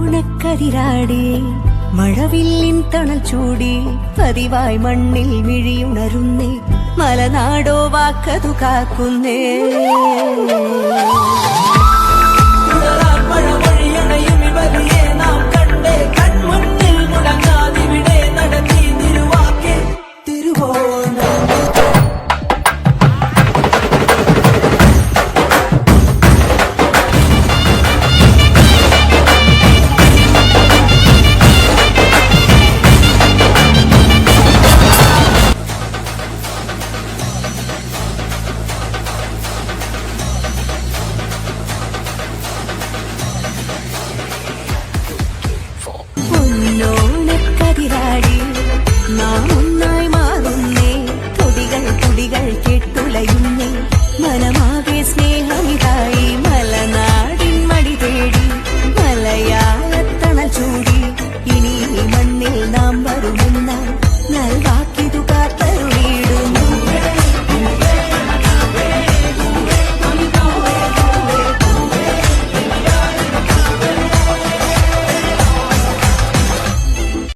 പൊന്നോണക്കതിരാടി മഴവില്ലിൻ തണൽ ചൂടി പതിവായി മണ്ണിൽ മിഴിയുണരുന്നേ മലനാടോ വാക്കതു കാക്കുന്നേ പൊന്നോണക്കതിരാടി നാം ഒന്നായി മാറുന്നേ തുടികൾ തുടികൾ കെട്ടുലയുന്നേ മനമാകെ സ്നേഹമിതായി മലനാടിൻ മടി തേടി മലയാളത്തണൽ ചൂടി ഇനി മണ്ണിൽ നാം വരുമെന്ന്